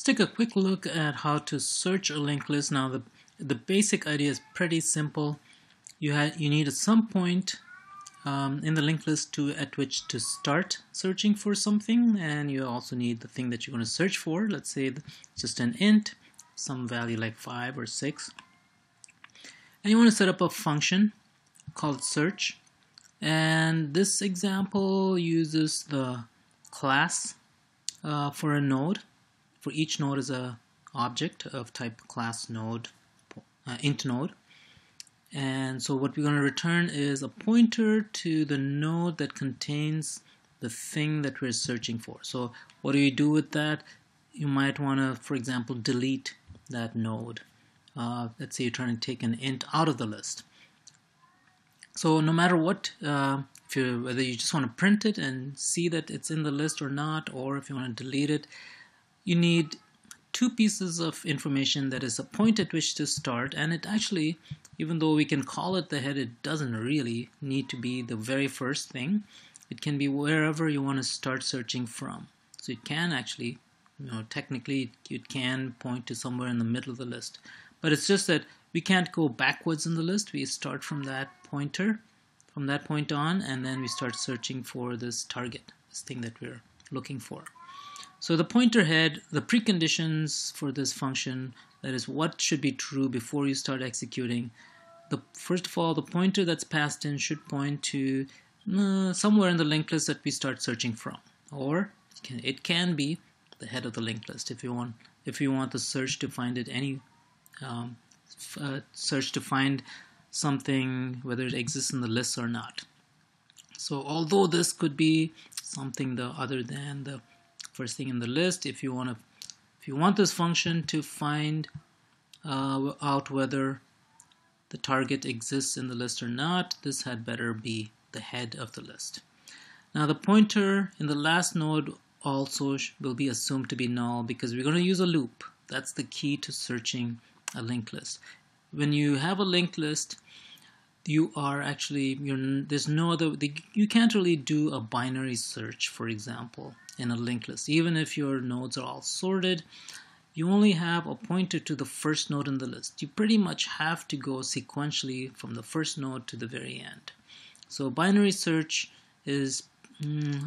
take a quick look at how to search a linked list. Now the basic idea is pretty simple. You need at some point in the linked list at which to start searching for something, and you also need the thing that you're going to search for. Let's say just an int, some value like 5 or 6. And you want to set up a function called search. And this example uses the class for a node. For each node is a object of type class node, int node. And so what we're going to return is a pointer to the node that contains the thing that we're searching for. So what do you do with that? You might want to, for example, delete that node. Let's say you're trying to take an int out of the list. So no matter what, whether you just want to print it and see that it's in the list or not, or if you want to delete it, you need two pieces of information. That is a point at which to start, and it actually, even though we can call it the head, it doesn't really need to be the very first thing. It can be wherever you want to start searching from. So it can actually, technically it can point to somewhere in the middle of the list. But it's just that we can't go backwards in the list. We start from that pointer, from that point on, and then we start searching for this target, this thing that we're looking for. So the pointer head, the preconditions for this function, that is what should be true before you start executing. First of all, the pointer that's passed in should point to somewhere in the linked list that we start searching from, or it can be the head of the linked list if you want the search to find it search to find something, whether it exists in the list or not. So although this could be something other than the first thing in the list, if you want this function to find out whether the target exists in the list or not, this had better be the head of the list. Now the pointer in the last node also will be assumed to be null because we're going to use a loop. That's the key to searching a linked list. When you have a linked list, you can't really do a binary search, for example, in a linked list. Even if your nodes are all sorted, you only have a pointer to the first node in the list. You pretty much have to go sequentially from the first node to the very end. So binary search is,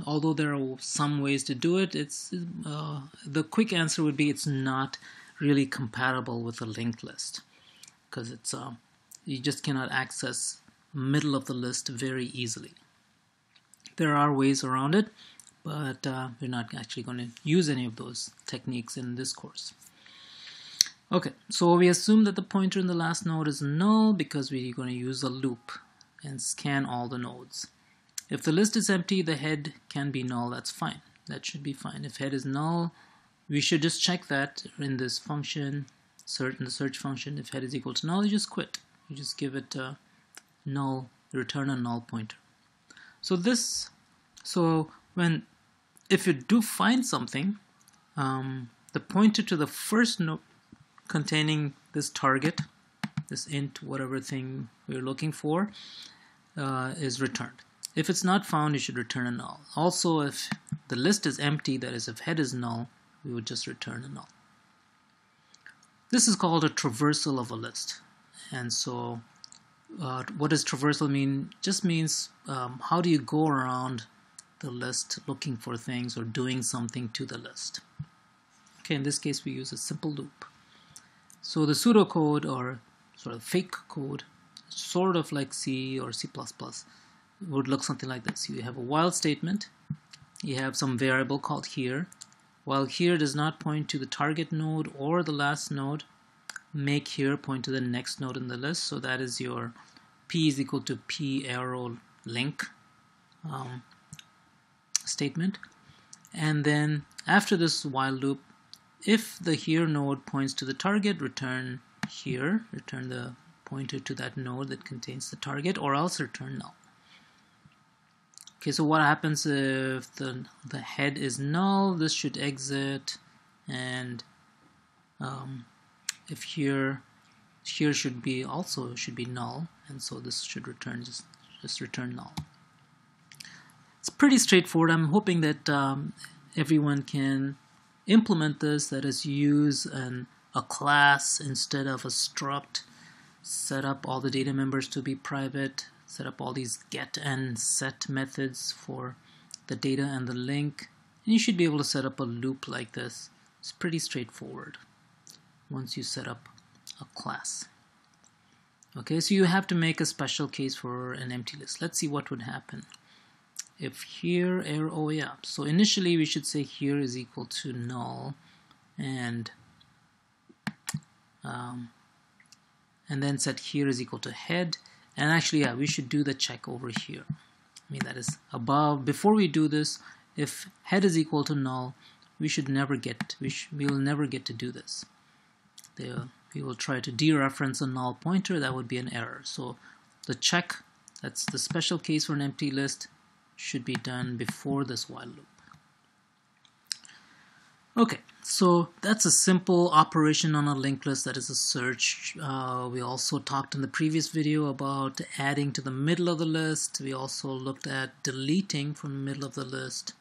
although there are some ways to do it, the quick answer would be it's not really compatible with a linked list, because you just cannot access middle of the list very easily. There are ways around it, but we're not actually going to use any of those techniques in this course. Okay, so we assume that the pointer in the last node is null because we're going to use a loop and scan all the nodes. If the list is empty, the head can be null. That's fine. That should be fine. If head is null, we should just check that in this function, in the search function. If head is equal to null, you just quit. You just give it null, return a null pointer. If you do find something, the pointer to the first node containing this target, this int, whatever thing we're looking for, is returned. If it's not found, you should return a null. Also, if the list is empty, that is, if head is null, we would just return a null. This is called a traversal of a list. And so what does traversal mean? Just means how do you go around the list looking for things or doing something to the list. Okay, in this case we use a simple loop. So the pseudocode, or sort of fake code, sort of like C or C++, would look something like this. You have a while statement, you have some variable called here. While here does not point to the target node or the last node, make here point to the next node in the list. So that is your p is equal to p arrow link statement. And then after this while loop, if the here node points to the target, return here, return the pointer to that node that contains the target, or else return null. Okay, so what happens if the head is null? This should exit, and if here should be null, and so this should return just return null. It's pretty straightforward. I'm hoping that everyone can implement this, that is, use a class instead of a struct, set up all the data members to be private, set up all these get and set methods for the data and the link, and you should be able to set up a loop like this. It's pretty straightforward once you set up a class. Okay, so you have to make a special case for an empty list. Let's see what would happen if here error, oh yeah, so initially we should say here is equal to null, and then set here is equal to head, and actually yeah, we should do the check over here. I mean, that is above. Before we do this, if head is equal to null, we will never get to do this. We will try to dereference a null pointer. That would be an error. So the check, that's the special case for an empty list, should be done before this while loop. Okay, so that's a simple operation on a linked list, that is a search. We also talked in the previous video about adding to the middle of the list. We also looked at deleting from the middle of the list.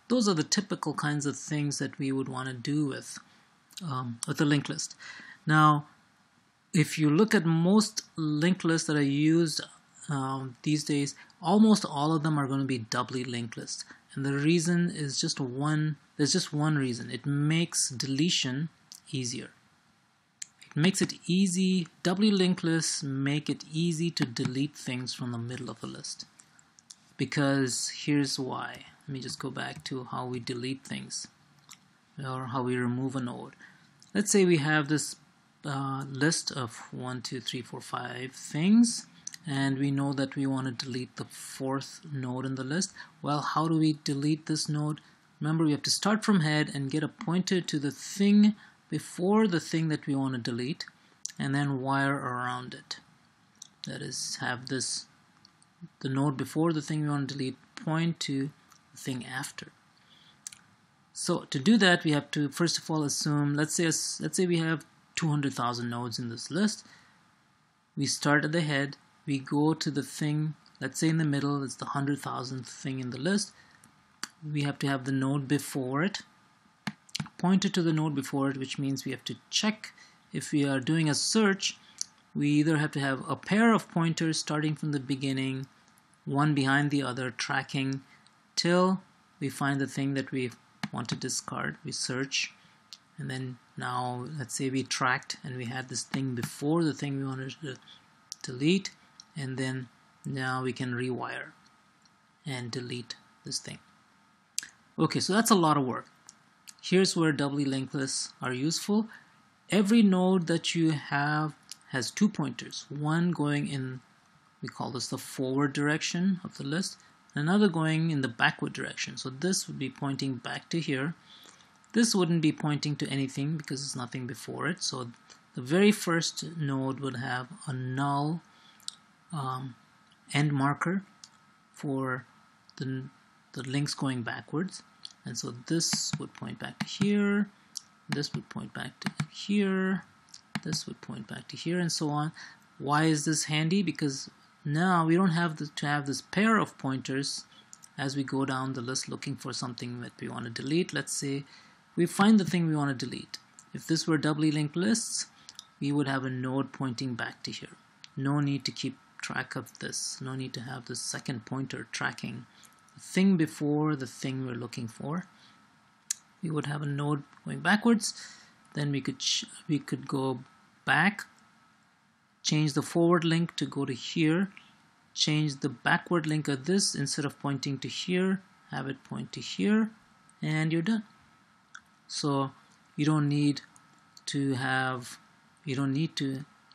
Those are the typical kinds of things that we would want to do with a linked list. Now, if you look at most linked lists that are used these days, almost all of them are going to be doubly linked lists. And the reason is just there's just one reason. It makes deletion easier. It makes it easy. Doubly linked lists make it easy to delete things from the middle of the list. Because here's why. Let me just go back to how we delete things, or how we remove a node. Let's say we have this list of 1, 2, 3, 4, 5 things, and we know that we want to delete the 4th node in the list. Well, how do we delete this node? Remember, we have to start from head and get a pointer to the thing before the thing that we want to delete, and then wire around it. That is, have the node before the thing we want to delete point to the thing after. So to do that, we have to first of all assume, let's say we have 200,000 nodes in this list. We start at the head, we go to the thing, let's say in the middle, it's the 100,000th thing in the list. We have to have the node before it, pointed to the node before it, which means we have to check. If we are doing a search, we either have to have a pair of pointers starting from the beginning, one behind the other, tracking till we find the thing that we want to discard. We search, and then now let's say we tracked and we had this thing before the thing we wanted to delete, and then now we can rewire and delete this thing. Okay, so that's a lot of work. Here's where doubly linked lists are useful. Every node that you have has 2 pointers, one going in, we call this the forward direction of the list, another going in the backward direction. So this would be pointing back to here. This wouldn't be pointing to anything because there's nothing before it. So the very first node would have a null end marker for the links going backwards. And so this would point back to here, this would point back to here, this would point back to here, and so on. Why is this handy? Because now we don't have to have this pair of pointers as we go down the list looking for something that we want to delete. Let's say we find the thing we want to delete. If this were doubly linked lists, we would have a node pointing back to here. No need to keep track of this. No need to have the second pointer tracking the thing before the thing we're looking for. We would have a node going backwards. Then we could go back, change the forward link to go to here, change the backward link of this, instead of pointing to here, have it point to here, and you're done. So you don't need to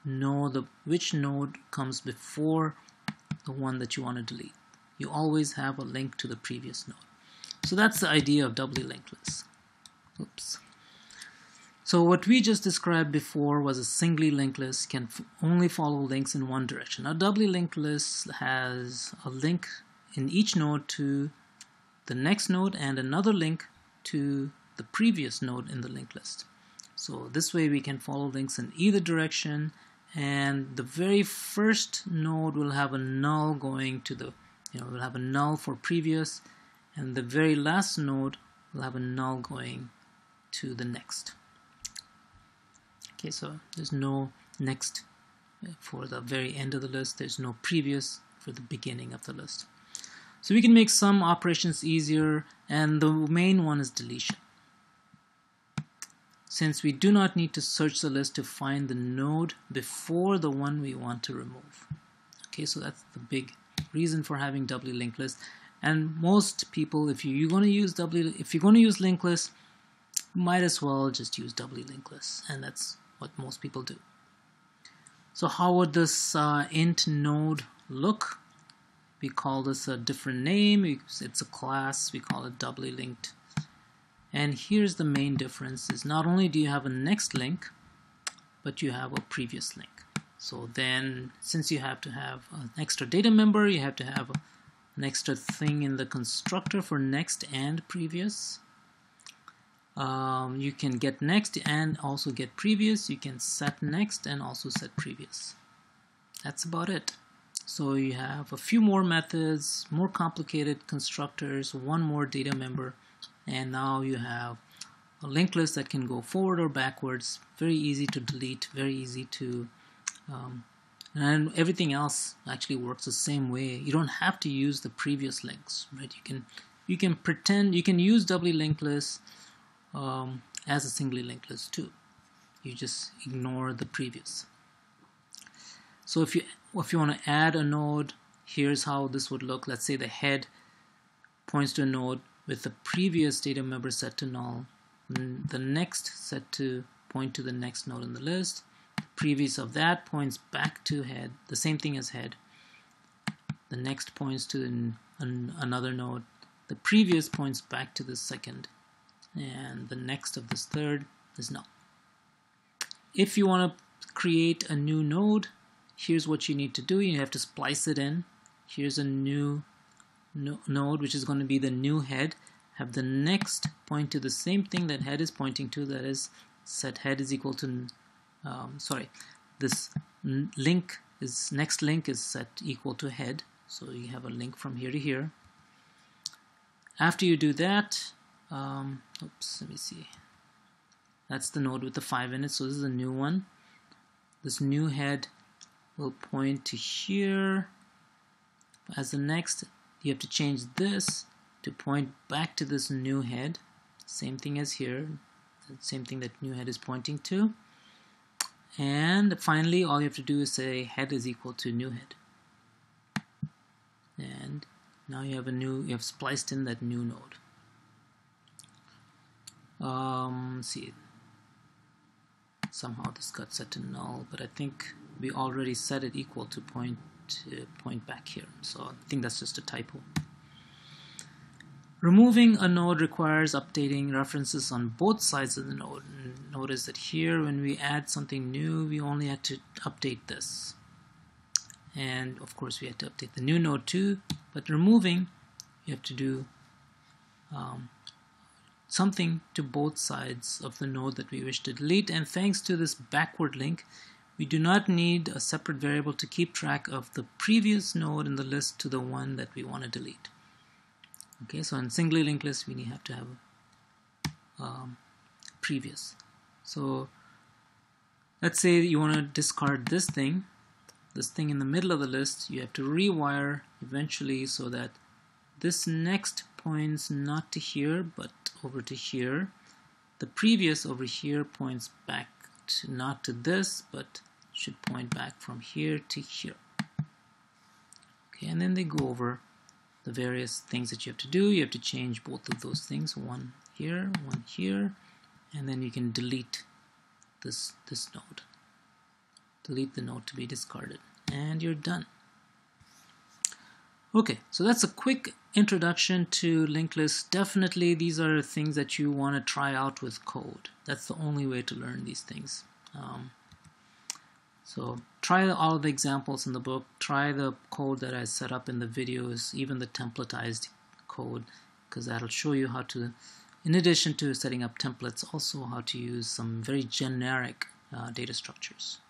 know which node comes before the one that you want to delete. You always have a link to the previous node. So that's the idea of doubly linked lists. Oops. So what we just described before was a singly linked list can only follow links in one direction. A doubly linked list has a link in each node to the next node and another link to the previous node in the linked list. So this way we can follow links in either direction, and the very first node will have a null going to the, will have a null for previous, and the very last node will have a null going to the next. Okay, so there's no next for the very end of the list. There's no previous for the beginning of the list. So we can make some operations easier, and the main one is deletion. Since we do not need to search the list to find the node before the one we want to remove. Okay, so that's the big reason for having doubly linked lists. And most people, if you're going to use linked lists, might as well just use doubly linked lists, and that's what most people do. So how would this int node look? We call this a different name. It's a class. We call it doubly linked. And here's the main difference: is not only do you have a next link, but you have a previous link. So then, since you have to have an extra data member, you have to have an extra thing in the constructor for next and previous. You can get next and also get previous. You can set next and also set previous. That's about it. So you have a few more methods, more complicated constructors, one more data member, and now you have a linked list that can go forward or backwards. Very easy to delete, very easy to and everything else actually works the same way. You don't have to use the previous links, right? You can pretend you can use doubly linked lists as a singly linked list too. You just ignore the previous. So if you want to add a node, here's how this would look. Let's say the head points to a node with the previous data member set to null, and the next set to point to the next node in the list. The previous of that points back to head, the same thing as head. The next points to another node. The previous points back to the second, and the next of this third is null. If you want to create a new node, here's what you need to do. You have to splice it in. Here's a new node, which is going to be the new head. Have the next point to the same thing that head is pointing to, that is set head is equal to this link is next link is set equal to head, so you have a link from here to here. After you do that, let me see, that's the node with the 5 in it, so this is a new one. This new head will point to here. As the next, you have to change this to point back to this new head, same thing as here, the same thing that new head is pointing to. And finally, all you have to do is say head is equal to new head, and now you have spliced in that new node. Let's see, somehow this got set to null, but I think we already set it equal to point back here, so I think that's just a typo. Removing a node requires updating references on both sides of the node. And notice that here, when we add something new, we only had to update this. And of course, we had to update the new node too. But removing, you have to do something to both sides of the node that we wish to delete. And thanks to this backward link, we do not need a separate variable to keep track of the previous node in the list to the one that we want to delete. Okay, so in singly linked list, we have to have previous. So let's say you want to discard this thing in the middle of the list. You have to rewire eventually so that this next points not to here but over to here. The previous over here points back to not to this but should point back from here to here. Okay, and then they go over the various things that you have to do. You have to change both of those things, one here, and then you can delete this node. Delete the node to be discarded, and you're done. Okay, so that's a quick introduction to linked lists. Definitely these are things that you want to try out with code. That's the only way to learn these things. So try all the examples in the book, try the code that I set up in the videos, even the templatized code, because that'll show you how to, in addition to setting up templates, also how to use some very generic data structures.